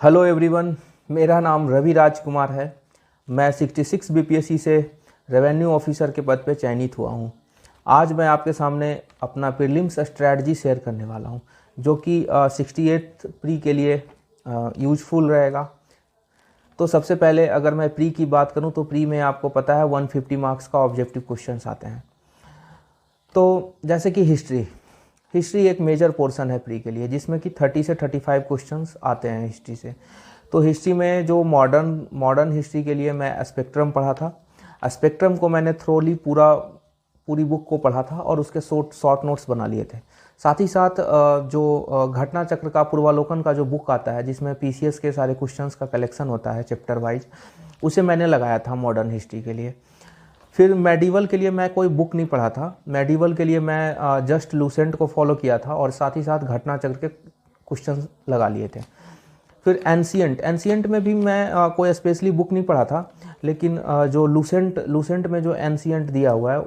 Hello everyone, मेरा नाम रवि राज कुमार है। मैं 66 बीपीएससी से रेवेन्यू ऑफिसर के पद पे चयनित हुआ हूँ। आज मैं आपके सामने अपना प्रीलिम्स स्ट्रैटेजी शेयर करने वाला हूँ, जो कि 68 प्री के लिए यूजफुल रहेगा। तो सबसे पहले अगर मैं प्री की बात करूँ तो प्री में आपको पता है 150 मार्क्स का ऑब्जेक्टिव क्वेश्चंस आते हैं। तो जैसे कि हिस्ट्री एक मेजर पोर्शन है प्री के लिए, जिसमें कि 30 से 35 क्वेश्चंस आते हैं हिस्ट्री से। तो हिस्ट्री में जो मॉडर्न हिस्ट्री के लिए मैं स्पेक्ट्रम पढ़ा था। स्पेक्ट्रम को मैंने थ्रोली पूरी बुक को पढ़ा था और उसके शॉर्ट नोट्स बना लिए थे। साथ ही साथ जो घटना चक्र का पूर्वालोकन का जो बुक आता है, जिसमें पीसीएस के सारे क्वेश्चंस का कलेक्शन होता है चैप्टर वाइज, उसे मैंने लगाया था मॉडर्न हिस्ट्री के लिए। फिर मेडिवल के लिए मैं कोई बुक नहीं पढ़ा था। मेडिवल के लिए मैं जस्ट लूसेंट को फॉलो किया था और साथ ही साथ घटना चक्र के क्वेश्चन लगा लिए थे। फिर एंशियंट में भी मैं कोई स्पेशली बुक नहीं पढ़ा था, लेकिन जो लूसेंट में जो एंशियंट दिया हुआ है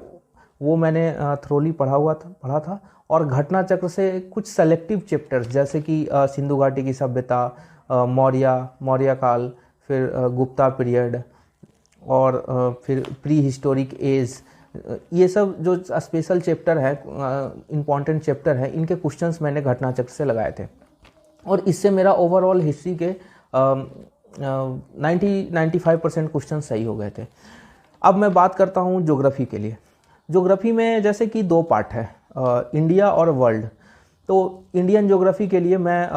वो मैंने थ्रोली पढ़ा था। और घटना चक्र से कुछ सेलेक्टिव चैप्टर्स, जैसे कि सिंधु घाटी की सभ्यता, मौर्य काल, फिर गुप्ता पीरियड और फिर प्री हिस्टोरिक एज, ये सब जो स्पेशल चैप्टर है, इम्पॉर्टेंट चैप्टर है, इनके क्वेश्चंस मैंने घटना चक्र से लगाए थे। और इससे मेरा ओवरऑल हिस्ट्री के 95% क्वेश्चन सही हो गए थे। अब मैं बात करता हूँ ज्योग्राफी के लिए। ज्योग्राफी में जैसे कि दो पार्ट है, इंडिया और वर्ल्ड। तो इंडियन ज्योग्राफी के लिए मैं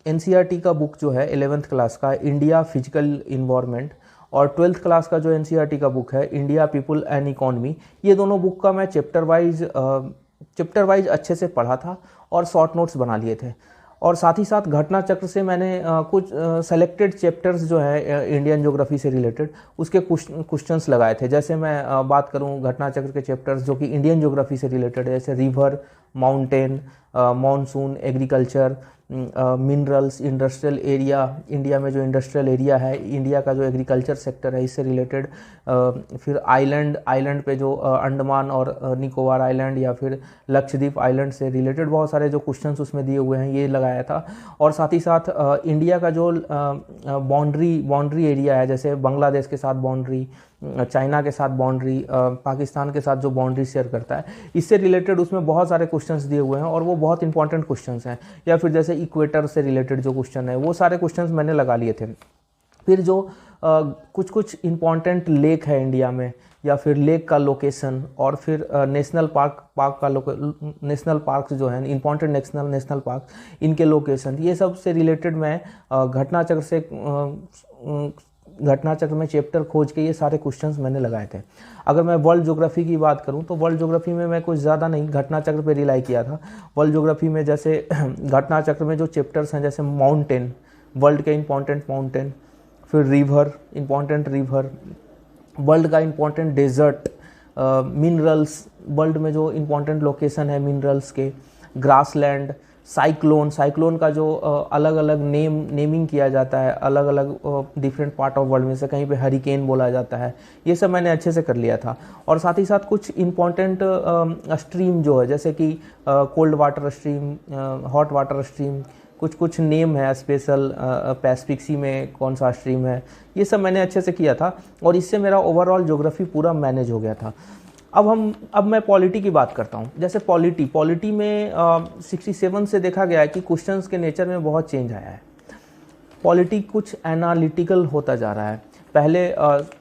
एनसीईआरटी का बुक जो है 11th क्लास का, इंडिया फिजिकल इन्वायरमेंट, और 12th क्लास का जो एनसीईआरटी का बुक है, इंडिया पीपल एंड इकोनॉमी, ये दोनों बुक का मैं चैप्टर वाइज अच्छे से पढ़ा था और शॉर्ट नोट्स बना लिए थे। और साथ ही साथ घटना चक्र से मैंने कुछ सेलेक्टेड चैप्टर्स जो है इंडियन ज्योग्राफी से रिलेटेड, उसके क्वेश्चंस लगाए थे। जैसे मैं बात करूं घटना चक्र के चैप्टर्स जो कि इंडियन ज्योग्राफी से रिलेटेड है, जैसे river, mountain, monsoon, agriculture, minerals, industrial area, India में जो इंडस्ट्रियल एरिया है, इंडिया का जो एग्रीकल्चर सेक्टर है, इससे रिलेटेड। फिर आइलैंड पे जो अंडमान और निकोबार आइलैंड या फिर लक्षद्वीप आइलैंड से रिलेटेड बहुत सारे जो क्वेश्चंस उसमें दिए हुए हैं, ये लगाया था। और साथ ही साथ इंडिया का जो बाउंड्री एरिया है, जैसे बांग्लादेश के साथ बाउंड्री, चाइना के साथ बाउंड्री, पाकिस्तान के साथ जो बाउंड्री शेयर करता है, इससे रिलेटेड उसमें बहुत सारे क्वेश्चंस दिए हुए हैं और वो बहुत इंपॉर्टेंट क्वेश्चंस हैं। या फिर जैसे इक्वेटर से रिलेटेड जो क्वेश्चन है, वो सारे क्वेश्चंस मैंने लगा लिए थे। फिर जो कुछ इंपॉर्टेंट लेक है इंडिया में, या फिर लेक का लोकेशन, और फिर नेशनल पार्क जो है, इंपॉर्टेंट नेशनल पार्क, इनके लोकेशन, ये सब से रिलेटेड मैं घटना चक्र में चैप्टर खोज के ये सारे क्वेश्चंस मैंने लगाए थे। अगर मैं वर्ल्ड ज्योग्राफी की बात करूं तो वर्ल्ड ज्योग्राफी में मैं कुछ ज़्यादा नहीं घटना चक्र पे रिलाई किया था। वर्ल्ड ज्योग्राफी में जैसे घटना चक्र में जो चैप्टर्स हैं, जैसे माउंटेन, वर्ल्ड के इंपॉर्टेंट माउंटेन, फिर इंपॉर्टेंट रिवर, वर्ल्ड का इंपॉर्टेंट डेजर्ट, मिनरल्स, वर्ल्ड में जो इंपॉर्टेंट लोकेशन है मिनरल्स के, ग्रासलैंड, साइक्लोन का जो अलग अलग नेमिंग किया जाता है, अलग अलग डिफरेंट पार्ट ऑफ वर्ल्ड में से, कहीं पे हरिकेन बोला जाता है, ये सब मैंने अच्छे से कर लिया था। और साथ ही साथ कुछ इंपॉर्टेंट स्ट्रीम जो है, जैसे कि cold water stream, hot water stream, कुछ नेम है स्पेशल, पैसिफिक सी में कौन सा स्ट्रीम है, ये सब मैंने अच्छे से किया था और इससे मेरा ओवरऑल ज्योग्राफी पूरा मैनेज हो गया था। अब मैं पॉलिटी की बात करता हूँ। जैसे पॉलिटी में 67 से देखा गया है कि क्वेश्चंस के नेचर में बहुत चेंज आया है। पॉलिटी कुछ एनालिटिकल होता जा रहा है। पहले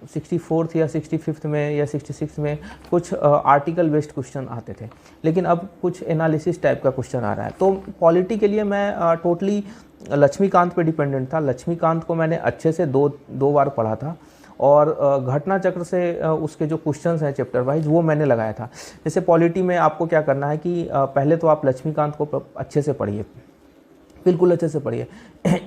64th या 65th में या 66 में कुछ आर्टिकल बेस्ड क्वेश्चन आते थे, लेकिन अब कुछ एनालिसिस टाइप का क्वेश्चन आ रहा है। तो पॉलिटी के लिए मैं टोटली लक्ष्मीकांत पे डिपेंडेंट था। लक्ष्मीकांत को मैंने अच्छे से दो बार पढ़ा था और घटना चक्र से उसके जो क्वेश्चंस हैं चैप्टर वाइज, वो मैंने लगाया था। जैसे पॉलिटी में आपको क्या करना है कि पहले तो आप लक्ष्मीकांत को अच्छे से पढ़िए, बिल्कुल अच्छे से पढ़िए।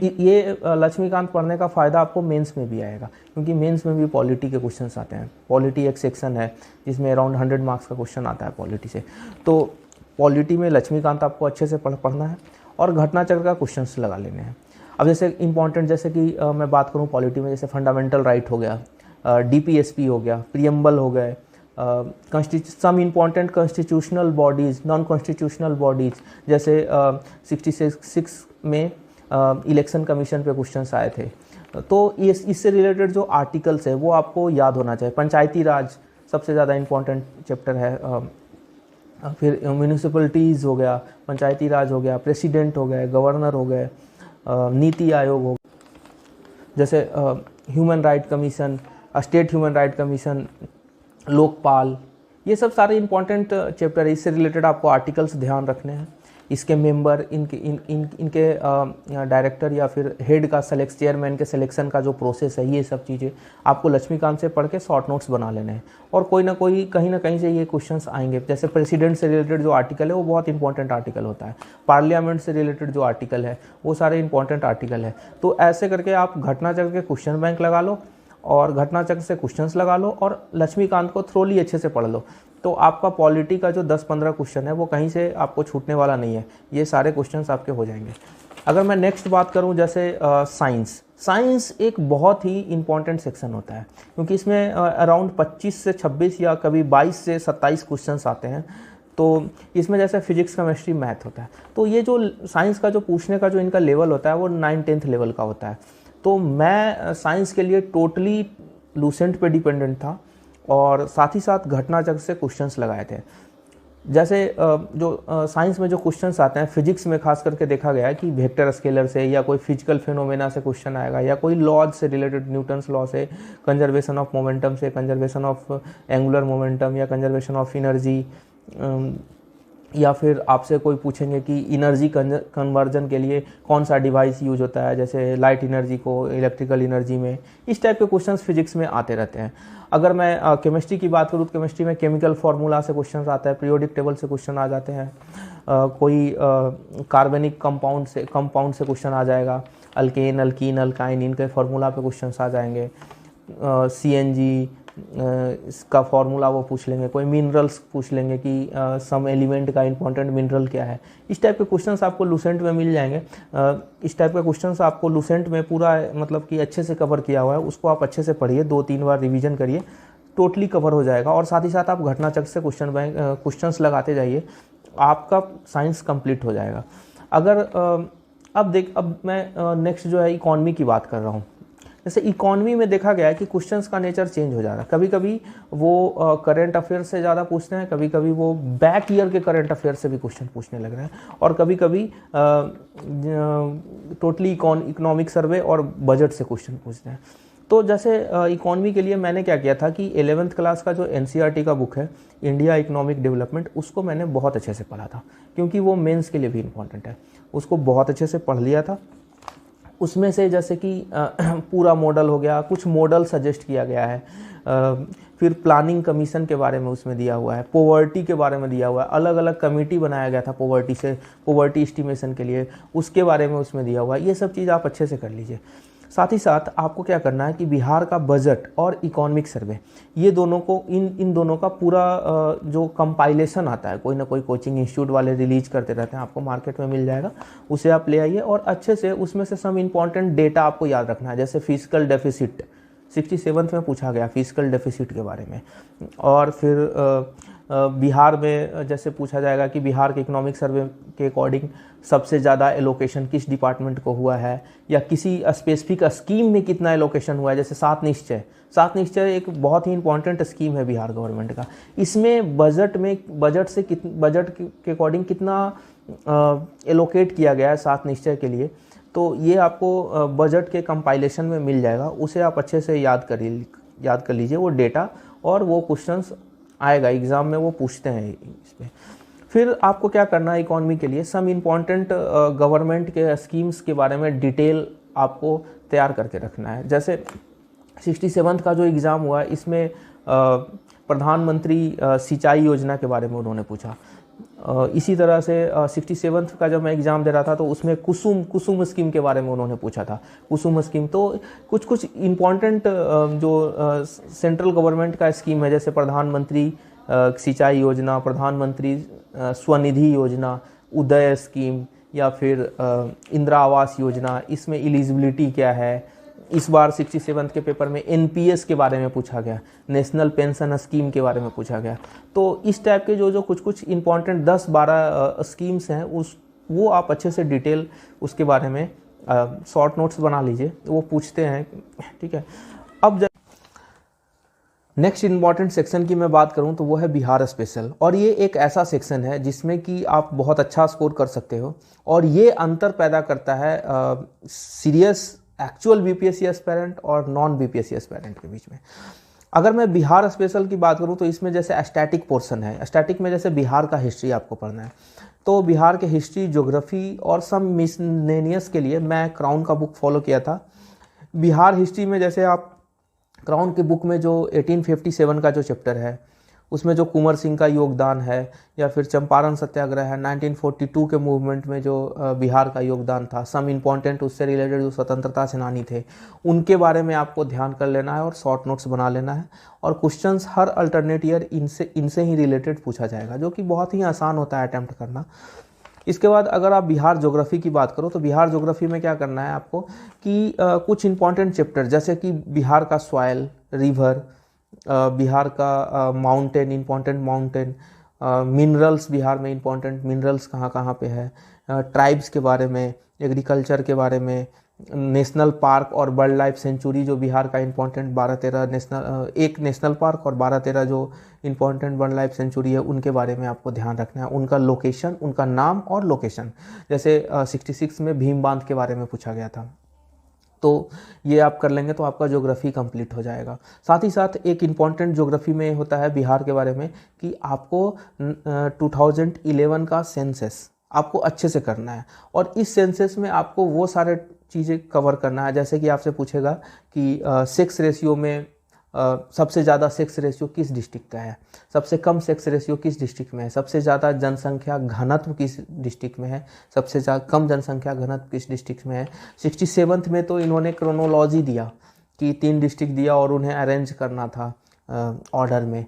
ये लक्ष्मीकांत पढ़ने का फ़ायदा आपको मेंस में भी आएगा, क्योंकि मेंस में भी पॉलिटी के क्वेश्चंस आते हैं। पॉलिटी एक सेक्शन है जिसमें अराउंड 100 मार्क्स का क्वेश्चन आता है पॉलिटी से। तो पॉलिटी में लक्ष्मीकांत आपको अच्छे से पढ़ना है और घटना चक्र का क्वेश्चंस लगा लेने हैं। अब जैसे इंपॉर्टेंट, जैसे कि मैं बात करूँ पॉलिटी में, जैसे फंडामेंटल राइट हो गया, डीपीएसपी हो गया, प्रियम्बल हो गए, some important constitutional bodies, non constitutional bodies, जैसे 66 में इलेक्शन कमीशन पे क्वेश्चंस आए थे। तो इससे रिलेटेड जो आर्टिकल्स है वो आपको याद होना चाहिए। पंचायती राज सबसे ज़्यादा इम्पोर्टेंट चैप्टर है। फिर म्यूनिसिपलिटीज़ हो गया, पंचायती राज हो गया, प्रेसिडेंट हो गए, गवर्नर हो गए, नीति आयोग हो, जैसे human right commission, state human right commission, Lokpal, ये सब सारे इंपॉर्टेंट चैप्टर है। इससे रिलेटेड आपको आर्टिकल्स ध्यान रखने हैं, इसके मेंबर, इनके डायरेक्टर या फिर हेड का सेलेक्ट, चेयरमैन के सिलेक्शन का जो प्रोसेस है, ये सब चीज़ें आपको लक्ष्मीकांत से पढ़ के शॉर्ट नोट्स बना लेने हैं। और कोई ना कोई कहीं ना कहीं से ये क्वेश्चंस आएंगे। जैसे प्रेसिडेंट से रिलेटेड जो आर्टिकल है वो बहुत इंपॉर्टेंट आर्टिकल होता है, पार्लियामेंट से रिलेटेड जो आर्टिकल है वो सारे इंपॉर्टेंट आर्टिकल है। तो ऐसे करके आप घटनाचक्र के क्वेश्चन बैंक लगा लो और घटनाचक्र से क्वेश्चंस लगा लो और लक्ष्मीकांत को थ्रोली अच्छे से पढ़ लो, तो आपका पॉलिटी का जो 10-15 क्वेश्चन है वो कहीं से आपको छूटने वाला नहीं है। ये सारे क्वेश्चंस आपके हो जाएंगे। अगर मैं नेक्स्ट बात करूं, जैसे साइंस एक बहुत ही इंपॉर्टेंट सेक्शन होता है, क्योंकि इसमें अराउंड 25 से 26 या कभी 22 से 27 क्वेश्चंस आते हैं। तो इसमें जैसे फिजिक्स, केमिस्ट्री, मैथ होता है। तो ये जो साइंस का जो पूछने का जो इनका लेवल होता है वो 9-10th लेवल का होता है। तो मैं साइंस के लिए टोटली लूसेंट पे डिपेंडेंट था और साथ ही साथ घटनाचक्र से क्वेश्चंस लगाए थे। जैसे जो साइंस में जो क्वेश्चंस आते हैं, फिजिक्स में खास करके देखा गया है कि वेक्टर स्केलर से या कोई फिजिकल फिनोमेना से क्वेश्चन आएगा, या कोई लॉज से रिलेटेड, न्यूटन्स लॉ से, कंजर्वेशन ऑफ मोमेंटम से, कंजर्वेशन ऑफ एंगुलर मोमेंटम या कंजर्वेशन ऑफ एनर्जी, या फिर आपसे कोई पूछेंगे कि एनर्जी कन्वर्जन के लिए कौन सा डिवाइस यूज होता है, जैसे लाइट एनर्जी को इलेक्ट्रिकल एनर्जी में। इस टाइप के क्वेश्चंस फिजिक्स में आते रहते हैं। अगर मैं केमिस्ट्री की बात करूँ तो केमिस्ट्री में केमिकल फार्मूला से क्वेश्चंस आता है, पीरियोडिक टेबल से क्वेश्चन आ जाते हैं, कोई कार्बनिक कंपाउंड से क्वेश्चन आ जाएगा, अल्केन, अल्कीन, अल्काइन, इनके फार्मूला पे क्वेश्चंस आ जाएंगे। CNG इसका फार्मूला वो पूछ लेंगे, कोई मिनरल्स पूछ लेंगे कि सम एलिमेंट का इंपॉर्टेंट मिनरल क्या है। इस टाइप के क्वेश्चंस आपको लूसेंट में मिल जाएंगे। इस टाइप के क्वेश्चंस आपको लूसेंट में पूरा मतलब कि अच्छे से कवर किया हुआ है, उसको आप अच्छे से पढ़िए, 2-3 बार रिवीजन करिए, टोटली कवर हो जाएगा। और साथ ही साथ आप घटनाचक्र से क्वेश्चंस लगाते जाइए, आपका साइंस कंप्लीट हो जाएगा। अगर अब मैं नेक्स्ट जो है इकॉनमी की बात कर रहा हूँ। जैसे इकॉनमी में देखा गया है कि क्वेश्चंस का नेचर चेंज हो जाता है। कभी कभी वो करंट अफेयर से ज़्यादा पूछते हैं, कभी कभी वो बैक ईयर के करंट अफेयर से भी क्वेश्चन पूछने लग रहे हैं, और कभी कभी टोटली इकोनॉमिक सर्वे और बजट से क्वेश्चन पूछते हैं। तो जैसे इकॉनमी के लिए मैंने क्या किया था कि 11th क्लास का जो NCERT का बुक है, इंडिया इकोनॉमिक डेवलपमेंट, उसको मैंने बहुत अच्छे से पढ़ा था, क्योंकि वो मेंस के लिए भी इम्पॉर्टेंट है। उसको बहुत अच्छे से पढ़ लिया था। उसमें से जैसे कि पूरा मॉडल हो गया, कुछ मॉडल सजेस्ट किया गया है, फिर प्लानिंग कमीशन के बारे में उसमें दिया हुआ है, पॉवर्टी के बारे में दिया हुआ है, अलग अलग कमेटी बनाया गया था पॉवर्टी एस्टिमेशन के लिए, उसके बारे में उसमें दिया हुआ है। ये सब चीज़ आप अच्छे से कर लीजिए। साथ ही साथ आपको क्या करना है कि बिहार का बजट और इकोनॉमिक सर्वे, ये दोनों को इन दोनों का पूरा जो कंपाइलेशन आता है, कोई ना कोई कोचिंग इंस्टीट्यूट वाले रिलीज करते रहते हैं, आपको मार्केट में मिल जाएगा, उसे आप ले आइए और अच्छे से उसमें से सम इम्पॉर्टेंट डेटा आपको याद रखना है। जैसे फिजिकल डेफिसिट 67th में पूछा गया, फिजिकल डेफिसिट के बारे में। और फिर बिहार में जैसे पूछा जाएगा कि बिहार के इकोनॉमिक सर्वे के अकॉर्डिंग सबसे ज़्यादा एलोकेशन किस डिपार्टमेंट को हुआ है, या किसी स्पेसिफिक स्कीम में कितना एलोकेशन हुआ है। जैसे 7 निश्चय एक बहुत ही इंपॉर्टेंट स्कीम है बिहार गवर्नमेंट का। इसमें बजट के अकॉर्डिंग कितना एलोकेट किया गया है 7 निश्चय के लिए, तो ये आपको बजट के कंपाइलेशन में मिल जाएगा। उसे आप अच्छे से याद कर लीजिए वो डेटा, और वो क्वेश्चंस आएगा एग्ज़ाम में, वो पूछते हैं इस पर। फिर आपको क्या करना है इकॉनमी के लिए, सम इम्पॉर्टेंट गवर्नमेंट के स्कीम्स के बारे में डिटेल आपको तैयार करके रखना है। जैसे 67th का जो एग्ज़ाम हुआ इसमें प्रधानमंत्री सिंचाई योजना के बारे में उन्होंने पूछा। इसी तरह से 67th का जब मैं एग्ज़ाम दे रहा था तो उसमें कुसुम स्कीम के बारे में उन्होंने पूछा था। कुसुम स्कीम तो कुछ इम्पॉर्टेंट जो सेंट्रल गवर्नमेंट का स्कीम है, जैसे प्रधानमंत्री सिंचाई योजना, प्रधानमंत्री स्वनिधि योजना, उदय स्कीम, या फिर इंदिरा आवास योजना, इसमें एलिजिबिलिटी क्या है। इस बार 67th के पेपर में NPS के बारे में पूछा गया, नेशनल पेंशन स्कीम के बारे में पूछा गया। तो इस टाइप के जो कुछ इंपॉर्टेंट 10-12 स्कीम्स हैं वो आप अच्छे से डिटेल उसके बारे में शॉर्ट नोट्स बना लीजिए, वो पूछते हैं, ठीक है। अब नेक्स्ट इंपॉर्टेंट सेक्शन की मैं बात करूं तो वो है बिहार स्पेशल, और ये एक ऐसा सेक्शन है जिसमें कि आप बहुत अच्छा स्कोर कर सकते हो, और ये अंतर पैदा करता है सीरियस एक्चुअल बीपीएससी एस्पिरेंट और नॉन बीपीएससी एस्पिरेंट के बीच में। अगर मैं बिहार स्पेशल की बात करूं तो इसमें जैसे स्टैटिक पोर्शन है, स्टैटिक में जैसे बिहार का हिस्ट्री आपको पढ़ना है, तो बिहार के हिस्ट्री, ज्योग्राफी और सम मिसलेनियस के लिए मैं क्राउन का बुक फॉलो किया था। बिहार हिस्ट्री में जैसे आप क्राउन की बुक में जो 1857 का जो चैप्टर है उसमें जो कुंवर सिंह का योगदान है, या फिर चंपारण सत्याग्रह है, 1942 के मूवमेंट में जो बिहार का योगदान था, सम इम्पॉर्टेंट उससे रिलेटेड जो स्वतंत्रता सेनानी थे उनके बारे में आपको ध्यान कर लेना है और शॉर्ट नोट्स बना लेना है, और क्वेश्चंस हर अल्टरनेट ईयर इनसे ही रिलेटेड पूछा जाएगा, जो कि बहुत ही आसान होता है अटैम्प्ट करना। इसके बाद अगर आप बिहार ज्योग्राफी की बात करो तो बिहार ज्योग्राफी में क्या करना है आपको कि कुछ इंपॉर्टेंट चैप्टर जैसे कि बिहार का सॉइल, रिवर, बिहार का mountain, important mountain, minerals, Bihar में इंपॉर्टेंट मिनरल्स कहाँ कहाँ पे है, ट्राइब्स के बारे में, एग्रीकल्चर के बारे में, नेशनल पार्क और वाइल्ड लाइफ सेंचुरी जो बिहार का इंपॉर्टेंट 12-13 एक नेशनल पार्क और 12-13 जो इंपॉर्टेंट वाइल्ड लाइफ सेंचुरी है उनके बारे में आपको ध्यान रखना है, उनका लोकेशन, उनका नाम और लोकेशन। जैसे 66 में भीम बांध के बारे में पूछा गया था, तो ये आप कर लेंगे तो आपका ज्योग्राफी कंप्लीट हो जाएगा। साथ ही साथ एक इम्पॉर्टेंट ज्योग्राफी में होता है बिहार के बारे में कि आपको 2011 का सेंसस आपको अच्छे से करना है, और इस सेंसस में आपको वो सारे चीज़ें कवर करना है, जैसे कि आपसे पूछेगा कि सेक्स रेशियो में सबसे ज़्यादा सेक्स रेशियो किस डिस्ट्रिक्ट का है, सबसे कम सेक्स रेशियो किस डिस्ट्रिक्ट में है, सबसे ज़्यादा जनसंख्या घनत्व किस डिस्ट्रिक्ट में है, सबसे ज़्यादा कम जनसंख्या घनत्व किस डिस्ट्रिक्ट में है। 67 में तो इन्होंने क्रोनोलॉजी दिया कि 3 डिस्ट्रिक्ट दिया और उन्हें अरेंज करना था ऑर्डर में,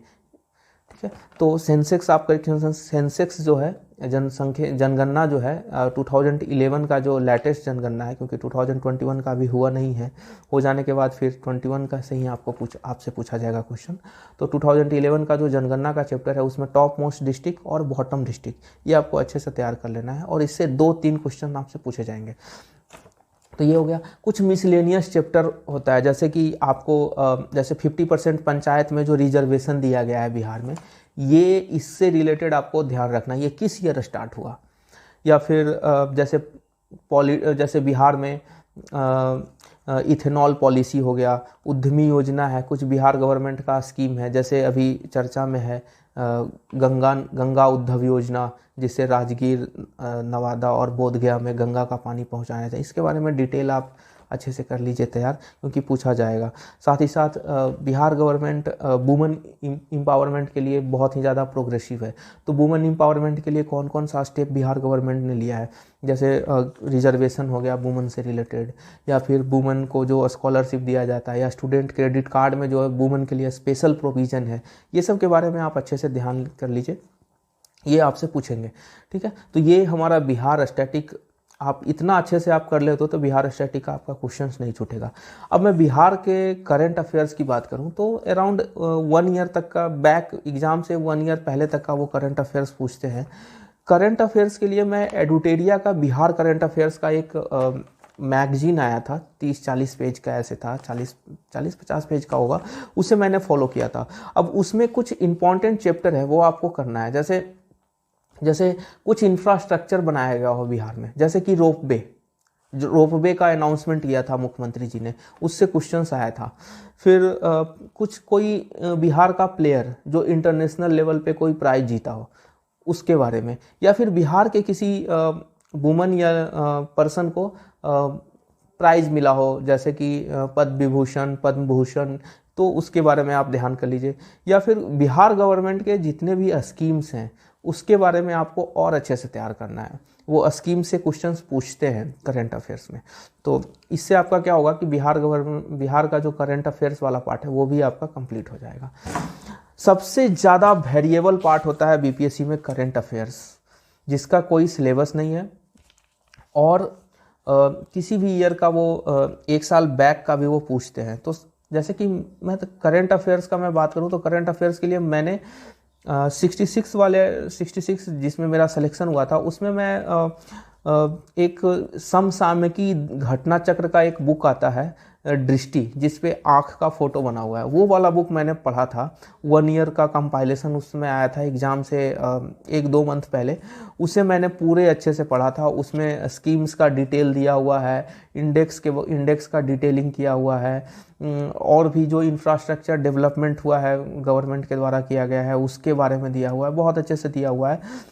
ठीक है। तो सेंसेक्स आपका सेंसेक्स जो है जनगणना जो है 2011 का जो लेटेस्ट जनगणना है, क्योंकि 2021 का अभी हुआ नहीं है, हो जाने के बाद फिर 21 का से ही आपसे पूछा जाएगा क्वेश्चन। तो 2011 का जो जनगणना का चैप्टर है उसमें टॉप मोस्ट डिस्ट्रिक्ट और बॉटम डिस्ट्रिक्ट ये आपको अच्छे से तैयार कर लेना है, और इससे 2-3 क्वेश्चन आपसे पूछे जाएंगे। तो ये हो गया। कुछ मिसलेनियस चैप्टर होता है, जैसे कि आपको जैसे 50% पंचायत में जो रिजर्वेशन दिया गया है बिहार में, ये इससे रिलेटेड आपको ध्यान रखना है, ये किस ईयर स्टार्ट हुआ, या फिर जैसे बिहार में इथेनॉल पॉलिसी हो गया, उद्यमी योजना है, कुछ बिहार गवर्नमेंट का स्कीम है, जैसे अभी चर्चा में है गंगा उद्धव योजना, जिससे राजगीर, नवादा और बोधगया में गंगा का पानी पहुंचाया जाए। इसके बारे में डिटेल आप अच्छे से कर लीजिए तैयार, क्योंकि पूछा जाएगा। साथ ही साथ बिहार गवर्नमेंट वुमेन एम्पावरमेंट के लिए बहुत ही ज़्यादा प्रोग्रेसिव है, तो वुमेन एम्पावरमेंट के लिए कौन कौन सा स्टेप बिहार गवर्नमेंट ने लिया है, जैसे रिजर्वेशन हो गया वुमेन से रिलेटेड, या फिर वुमेन को जो स्कॉलरशिप दिया जाता है, या स्टूडेंट क्रेडिट कार्ड में जो है वुमेन के लिए स्पेशल प्रोविज़न है, ये सब के बारे में आप अच्छे से ध्यान कर लीजिए, ये आपसे पूछेंगे, ठीक है। तो ये हमारा बिहार स्टैटिक, आप इतना अच्छे से आप कर लेते हो तो बिहार स्टैटिक का आपका क्वेश्चंस नहीं छूटेगा। अब मैं बिहार के करंट अफेयर्स की बात करूं तो अराउंड 1 ईयर तक का, बैक एग्जाम से 1 ईयर पहले तक का वो करंट अफेयर्स पूछते हैं। करंट अफेयर्स के लिए मैं एडुटेरिया का बिहार करंट अफेयर्स का एक मैगजीन आया था, 30-40 पेज का ऐसे था, 40-50 पेज का होगा, उसे मैंने फॉलो किया था। अब उसमें कुछ इंपॉर्टेंट चैप्टर है वो आपको करना है, जैसे कुछ इंफ्रास्ट्रक्चर बनाया गया हो बिहार में, जैसे कि रोपवे का अनाउंसमेंट किया था मुख्यमंत्री जी ने, उससे क्वेश्चंस आया था। फिर कोई बिहार का प्लेयर जो इंटरनेशनल लेवल पे कोई प्राइज जीता हो उसके बारे में, या फिर बिहार के किसी वुमन या पर्सन को प्राइज मिला हो, जैसे कि पद्म विभूषण, पद्म भूषण, तो उसके बारे में आप ध्यान कर लीजिए। या फिर बिहार गवर्नमेंट के जितने भी स्कीम्स हैं उसके बारे में आपको और अच्छे से तैयार करना है, वो स्कीम से क्वेश्चंस पूछते हैं करंट अफेयर्स में। तो इससे आपका क्या होगा कि बिहार का जो करंट अफेयर्स वाला पार्ट है वो भी आपका कंप्लीट हो जाएगा। सबसे ज़्यादा वेरिएबल पार्ट होता है बीपीएससी में करंट अफेयर्स, जिसका कोई सिलेबस नहीं है, और किसी भी ईयर का वो 1 साल बैक का भी वो पूछते हैं। तो जैसे कि मैं करंट अफेयर्स का मैं बात करूं तो करंट अफेयर्स के लिए मैंने 66 जिसमें मेरा सिलेक्शन हुआ था उसमें मैं एक समसामयिकी घटना चक्र का एक बुक आता है दृष्टि, जिस पे आँख का फोटो बना हुआ है, वो वाला बुक मैंने पढ़ा था। 1 ईयर का कंपाइलेशन उसमें आया था एग्ज़ाम से 1-2 मंथ पहले। उसे मैंने पूरे अच्छे से पढ़ा था। उसमें स्कीम्स का डिटेल दिया हुआ है, इंडेक्स का डिटेलिंग किया हुआ है, और भी जो इंफ्रास्ट्रक्चर डेवलपमेंट हुआ है गवर्नमेंट के द्वारा किया गया है उसके बारे में दिया हुआ है, बहुत अच्छे से दिया हुआ है।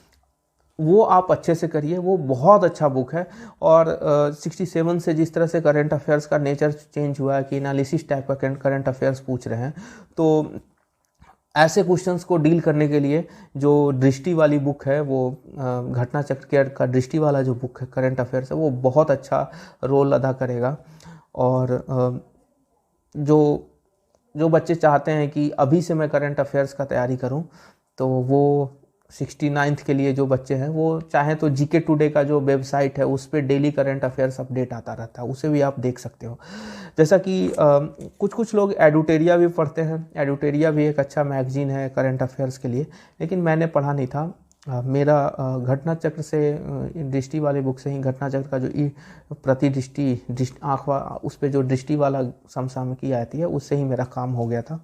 वो आप अच्छे से करिए, वो बहुत अच्छा बुक है। और 67 से जिस तरह से करंट अफेयर्स का नेचर चेंज हुआ है कि एनालिसिस टाइप का करंट अफेयर्स पूछ रहे हैं, तो ऐसे क्वेश्चंस को डील करने के लिए जो दृष्टि वाली बुक है, वो घटना चक्र का दृष्टि वाला जो बुक है करंट अफेयर्स है, वो बहुत अच्छा रोल अदा करेगा। और जो जो बच्चे चाहते हैं कि अभी से मैं करंट अफेयर्स का तैयारी करूं, तो वो 69th के लिए जो बच्चे हैं वो चाहें तो जीके टुडे का जो वेबसाइट है उस पर डेली करंट अफेयर्स अपडेट आता रहता है, उसे भी आप देख सकते हो। जैसा कि कुछ कुछ लोग एडुटेरिया भी पढ़ते हैं। एडुटेरिया भी एक अच्छा मैगजीन है करंट अफेयर्स के लिए, लेकिन मैंने पढ़ा नहीं था। मेरा घटना चक्र से दृष्टि वाले बुक से ही घटना चक्र का जो प्रतिदृष्टि आँख उस पर जो दृष्टि वाला समसामयिकी आती है उससे ही मेरा काम हो गया था।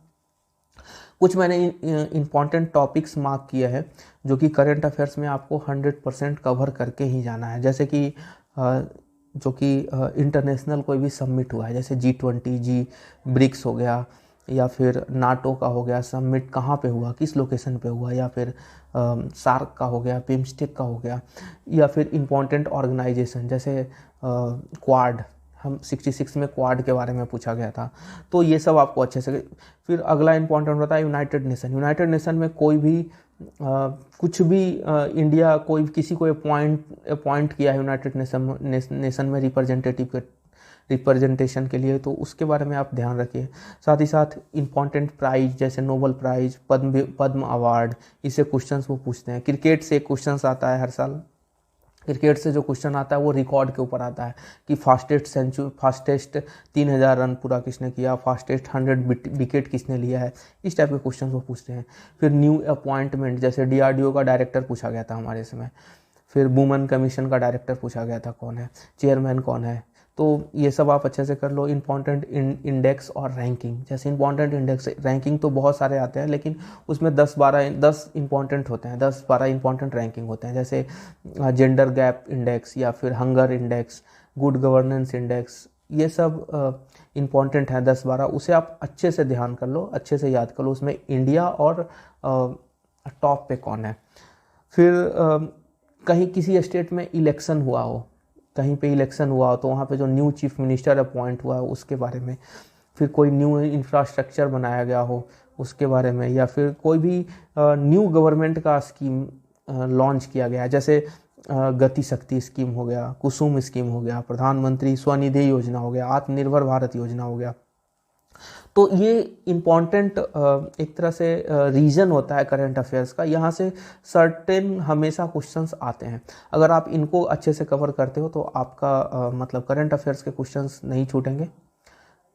कुछ मैंने इम्पॉर्टेंट टॉपिक्स मार्क किए हैं जो कि करंट अफेयर्स में आपको 100% कवर करके ही जाना है। जैसे कि जो कि इंटरनेशनल कोई भी समिट हुआ है, जैसे G20 ब्रिक्स हो गया, या फिर नाटो का हो गया समिट, कहाँ पे हुआ, किस लोकेशन पे हुआ, या फिर सार्क का हो गया, बिम्स्टेक का हो गया, या फिर इम्पॉर्टेंट ऑर्गेनाइजेशन जैसे क्वाड, हम 66 में क्वाड के बारे में पूछा गया था। तो ये सब आपको अच्छे से। फिर अगला इंपॉर्टेंट होता है यूनाइटेड नेशन। यूनाइटेड नेशन में कोई भी कुछ भी इंडिया कोई किसी को अपॉइंट किया है यूनाइटेड नेशन में रिप्रेजेंटेशन के लिए, तो उसके बारे में आप ध्यान रखिए। साथ ही साथ इम्पॉर्टेंट प्राइज जैसे नोबल प्राइज, पद्म अवार्ड, इससे क्वेश्चंस वो पूछते हैं। क्रिकेट से क्वेश्चंस आता है हर साल। क्रिकेट से जो क्वेश्चन आता है वो रिकॉर्ड के ऊपर आता है कि फास्टेस्ट 3000 रन पूरा किसने किया, फास्टेस्ट 100 विकेट किसने लिया है, इस टाइप के क्वेश्चन वो पूछते हैं। फिर न्यू अपॉइंटमेंट, जैसे DRDO का डायरेक्टर पूछा गया था हमारे समय। फिर वुमेन कमीशन का डायरेक्टर पूछा गया था कौन है, चेयरमैन कौन है। तो ये सब आप अच्छे से कर लो। इंपॉर्टेंट इंडेक्स और रैंकिंग, जैसे इंपॉर्टेंट इंडेक्स रैंकिंग तो बहुत सारे आते हैं, लेकिन उसमें 10 इंपॉर्टेंट होते हैं, 10-12 इंपॉर्टेंट रैंकिंग होते हैं। जैसे जेंडर गैप इंडेक्स, या फिर hunger index, good governance index, ये सब इंपॉर्टेंट हैं 10-12। उसे आप अच्छे से ध्यान कर लो, अच्छे से याद कर लो, उसमें इंडिया और टॉप पे कौन है। फिर कहीं किसी स्टेट में इलेक्शन हुआ हो, कहीं पे इलेक्शन हुआ हो तो वहाँ पे जो न्यू चीफ मिनिस्टर अपॉइंट हुआ है उसके बारे में। फिर कोई न्यू इंफ्रास्ट्रक्चर बनाया गया हो उसके बारे में, या फिर कोई भी न्यू गवर्नमेंट का स्कीम लॉन्च किया गया है, जैसे गति शक्ति स्कीम हो गया, कुसुम स्कीम हो गया, प्रधानमंत्री स्वनिधि योजना हो गया, आत्मनिर्भर भारत योजना हो गया। तो ये इम्पॉर्टेंट एक तरह से रीजन होता है करंट अफेयर्स का। यहाँ से सर्टेन हमेशा क्वेश्चंस आते हैं। अगर आप इनको अच्छे से कवर करते हो तो आपका मतलब करंट अफेयर्स के क्वेश्चंस नहीं छूटेंगे।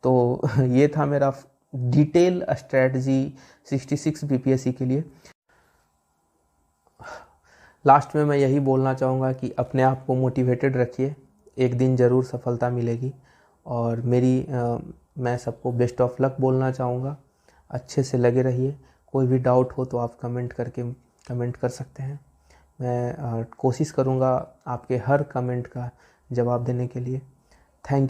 तो ये था मेरा डिटेल स्ट्रेटजी 66 BPSC के लिए। लास्ट में मैं यही बोलना चाहूँगा कि अपने आप को मोटिवेटेड रखिए, एक दिन ज़रूर सफलता मिलेगी। और मैं सबको बेस्ट ऑफ लक बोलना चाहूँगा। अच्छे से लगे रहिए। कोई भी डाउट हो तो आप कमेंट कर सकते हैं। मैं कोशिश करूँगा आपके हर कमेंट का जवाब देने के लिए। Thank you.